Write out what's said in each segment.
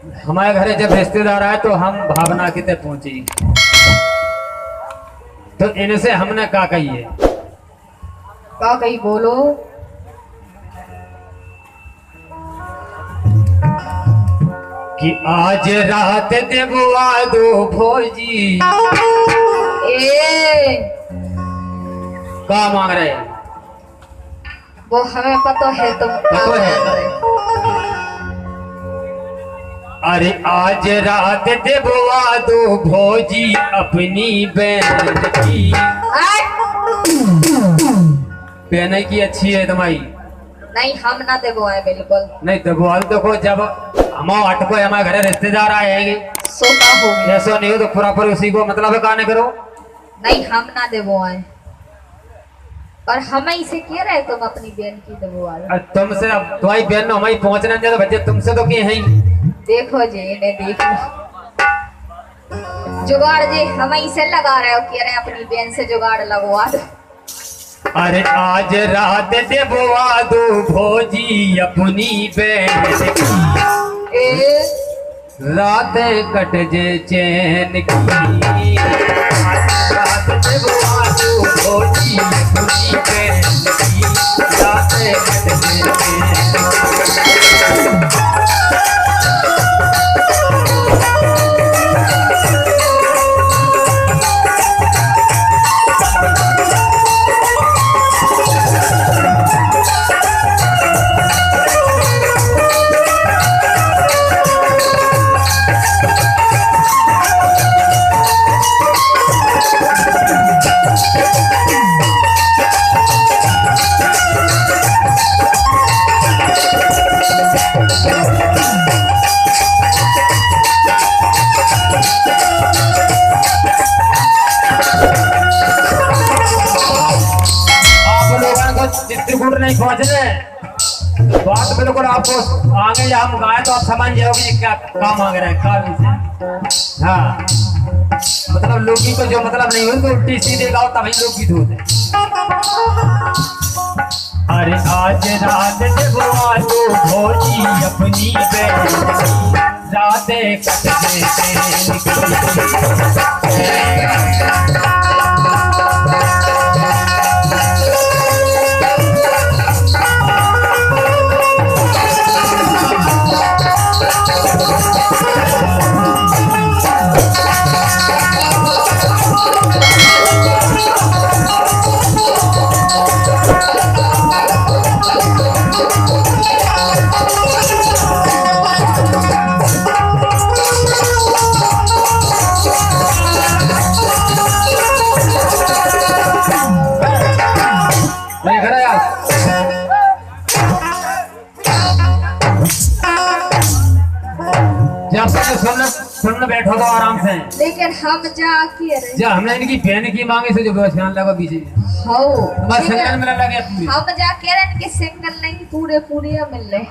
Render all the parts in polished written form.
हमारे घरे जब रिश्तेदार आए तो हम भावना कितने पहुंची, तो इनसे हमने का कही है, का कही बोलो। कि आज रात देबुआ दो भोजी। ए का मांग रहे हैं? वो हमें पता है तुम क्या पता है। मांग रहे। अरे आज रात देबुआ दो भोजी अपनी बहन की। बहन की अच्छी है तुम्हारी? नहीं हम ना देबो आए बिल्कुल नहीं देबुआ देखो, जब हम अटको हमारे घरे रिश्तेदार आएंगे सोता हो गया। ऐसा नहीं हो तो पूरा पूरा उसी को मतलब है कहने करो। नहीं हम ना देबो आए, और हमें इसे कह रहे तुम अपनी बहन की देबो आए। तुमसे अब तुम्हारी बहन हमारी पहुंचने दे तो बच्चे तुमसे तो क्या है? देखो जी इन्हें देखो जुगाड़ जी, हमें इसे लगा रहे हो, कह रहे अपनी बहन से जुगाड़ लगवा दो। अरे आज रात देबुआ दो भोजी अपनी बहन की। ए रात कट जे चैन की। आज रात देबुआ दो भोजी अपनी बहन की। रात कट जे चैन की। चित्रकूट नहीं पहुंच रहे, बात बिल्कुल आपको आगे हम गाए तो आप समझ जाओगे कि क्या काम मांग रहे हैं, क्या विषय। हाँ मतलब लोगी को जो मतलब नहीं हो तो उल्टी सीधे गाओ तभी लोगी होते। अरे आज रात देबुआ दो भोजी अपनी बहन की। रात कट जे सुन बैठो तो आराम से। लेकिन हम जा के जब हमने इनकी बहन की मांगी से जो ध्यान लगा पीछे हो सिंगल मिला लगे पूरे। हम जा के रहे कि सिंगल नहीं पूरे पूरे मिल रहे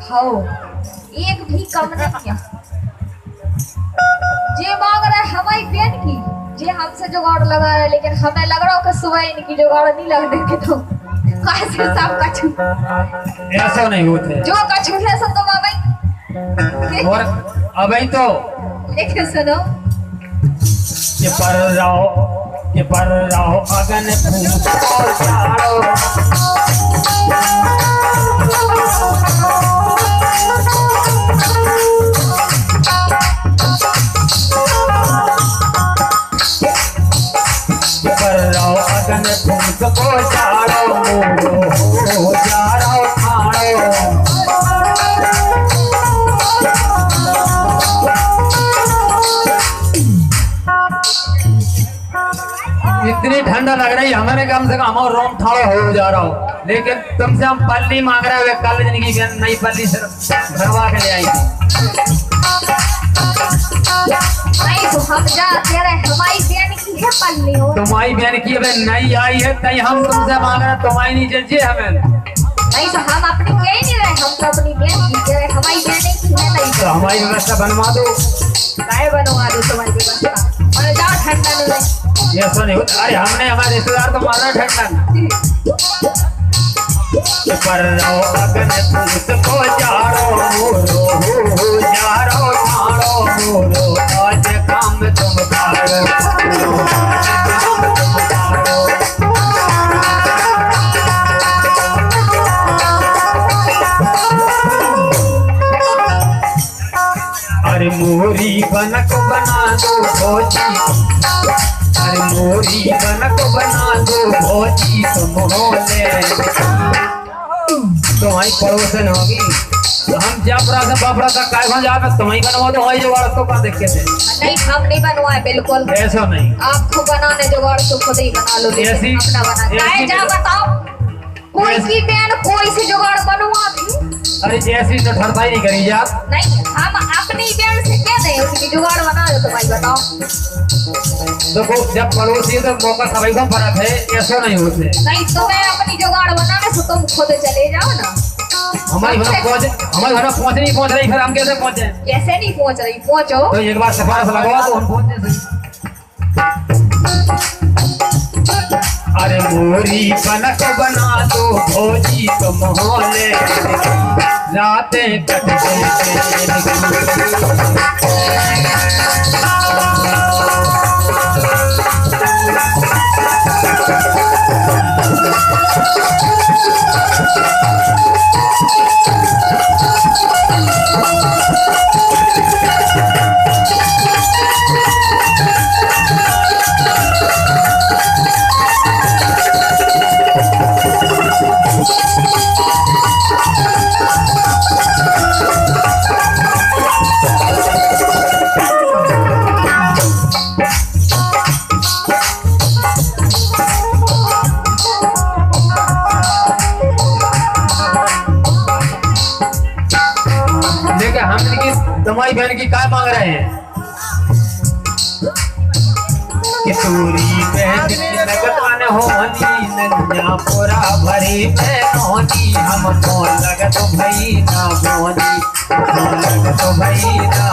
हो, एक भी कम नहीं किया। जे मांग रहे हमारी बहन की, जे हमसे जुगाड़ लगा रहे, लेकिन हमें लग रहा हो कि सुबह इनकी जुगाड़ नहीं लगने के तो कैसे सब कछु ऐसा नहीं होते जो कछु है सब तो भाई। और अभी तो लेकिन सुनो कि पर रहो अगन फूट और चारो। पर रहो अगन फूट को चारो हो चारो खाड़ो। इतनी ठंडा लग रही हमारे कम से कम हमारा रोम ठाड़ो हो जा रहा हो, लेकिन तुमसे हम पल्ली मांग रहे हुए कल जिंदगी बहन नई पल्ली सिर्फ भरवा के ले आई थी। नहीं तो हम जा कह रहे हमारी बहन की है पल्ली हो। तुम्हारी बहन की अबे नई आई है तई हम तुमसे मांग रहे तुम्हारी नहीं जजिए हमें। नहीं तो हम अपनी कह ही नहीं रहे, हम तो अपनी बहन की कह रहे हमारी बहन की है। नहीं तो हमारी व्यवस्था बनवा दो। काय बनवा दो तुम्हारी व्यवस्था, और जाओ ठंडा में। ये ऐसा नहीं होता। अरे हमने हमारे रिश्तेदार को मारा ठंडा। पर रहो अगन फूट को चारो हो बनक बना दो भौजी, अरे मोरी बनक बना दो भौजी तुम होले। तुम्हारी पड़ोसन होगी तो हम जबरा से बाबरा तक काय भन जावे तुम्हारी बनवा दो होई जुगाड़ तो का देख के थे। नहीं हम नहीं बनवाए बिल्कुल ऐसा नहीं, आपको बनाने जुगाड़ तो खुद ही बना लो। ऐसी अपना बना चाहे जा बताओ कोई की बहन कोई से जुगाड़ बनवा दी। अरे ऐसी तो ठरता ही नहीं करी जात। नहीं हम अपनी बहन से कह दें उसकी जुगाड़ बना दो तो भाई बताओ। देखो जब पड़ोसी तो मौका सभी को फर्क है, ऐसा नहीं होते। नहीं तो मैं अपनी जुगाड़ बनाने से तुम खुद चले जाओ ना। हमारे घर पहुंच रही फिर हम कैसे पहुंचे? कैसे नहीं पहुंच रही, पहुंचो तो एक बार सिफारिश लगवा तो हम पहुंचे सही। अरे मोरी बनक बना दो भौजी तुम होले, रातें कटते तुम्हारी बहन की काय मांग रहे हैं कि तूरी बहन की लगत मन होनी नन्या पूरा भरी में होनी हम को लगत भई ना होनी लगत भई ना।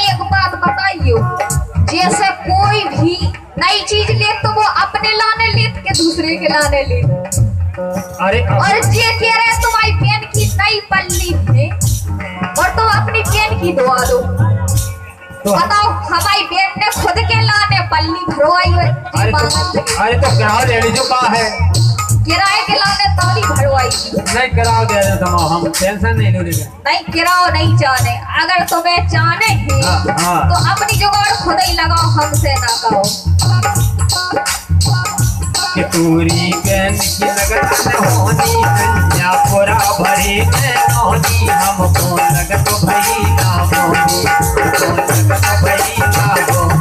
एक बात बताइयो, जैसे कोई भी नई चीज ले तो वो अपने लाने ले के दूसरे के लाने ले। अरे और ये कह रहे तुम्हारी बहन की नई पल्ली है और तुम अपनी बहन की दुआ दो। तो बताओ हमारी बहन ने खुद के लाने पल्ली भरवाई है। अरे तो किराया ले लीजिए, कहाँ है किराए के लाने ताली भरवाई? नहीं किराया दे दे तुम, हम टेंशन नहीं लेंगे। नहीं किराया नहीं चाहने, अगर तुम्हें चाहने हैं तो अपनी जुगाड़ खुद ही लगाओ, हमसे ना कहो। कि तूरी बहन की लगत न होनी नन्या पूरा भरी में होनी हमको लगत भई ना होनी लगत भई ना होनी।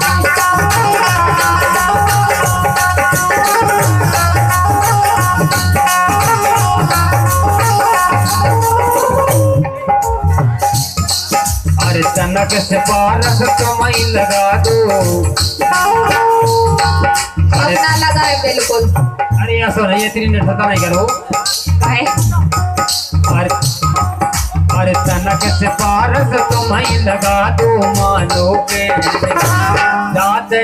अरे तनक से पारस तुम्हें लगा दो। अपना लगाए बिल्कुल। अरे ऐसा नहीं, इतनी निर्भरता नहीं करो। अरे तनक से पारस तुम्हें लगा दो मानो के जाते।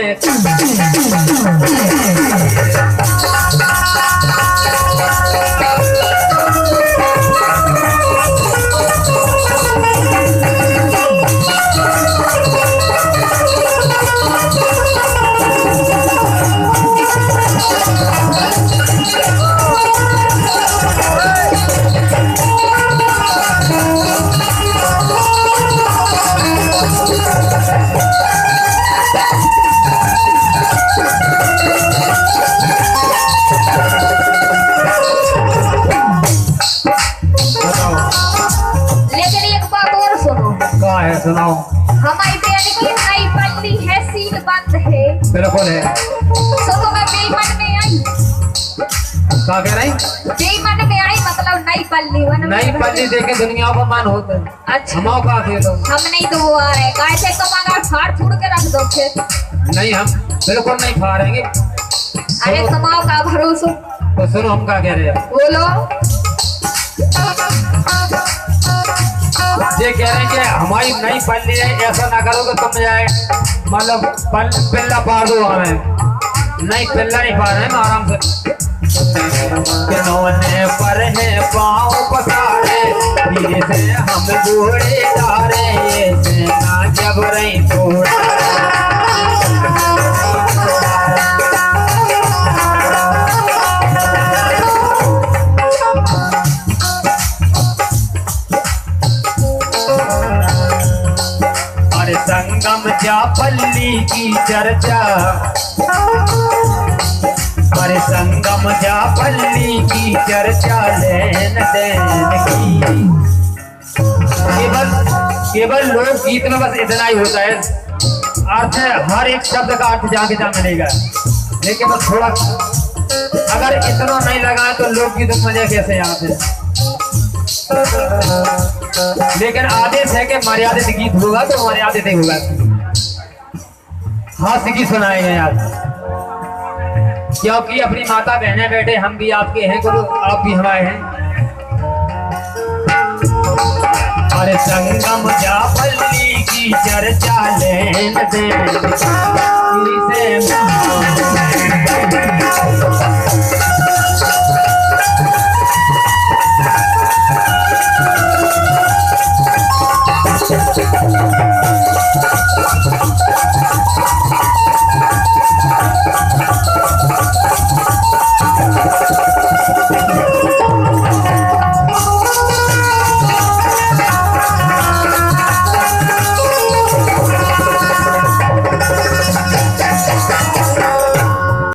सुनाओ। हमारी बहन की नई पल्ली है, सील बंद है। बिल्कुल है। तो मैं बेईमान में आई। क्या कह रही? बेईमान में आई मतलब नई पल्ली। नई पल्ली देखे दुनिया को मान होता है। अच्छा हम का थे तो हम नहीं तो वो आ रहे कैसे तुम अगर फाड़ फूड़ के रख दो फिर? नहीं हम बिल्कुल नहीं फाड़ेंगे। अरे तुम्हारा का भरोसा। तो सुनो हम क्या कह रहे हैं, बोलो। ये कह रहे हैं कि हमारी नई पल्ली है, ऐसा ना करो कि तुम जाए मतलब पिल्ला पार दो हमें। नहीं पिल्ला नहीं पा रहे हैं, आराम से किन्होंने पर है पाँव पसारे धीरे से हम बूढ़े जा रहे ना जब रही थोड़ा। जा पल्ली की चर्चा, अरे संगम जा पल्ली की चर्चा लेन देन की। केवल लोकगीत में बस इतना ही होता है, अर्थ हर एक शब्द का अर्थ जाके जा मिलेगा, लेकिन बस थोड़ा अगर इतना नहीं लगा तो लोकगीत में मजा कैसे आते। लेकिन आदेश है कि मर्यादित गीत होगा तो मर्यादित ही होगा। हास्य की सुनाएंगे यार, क्योंकि अपनी माता बहने बैठे, हम भी आपके हैं गुरु, आप भी हमारे हैं। अरे संगम जा पल्ली की चर्चा लेन देन से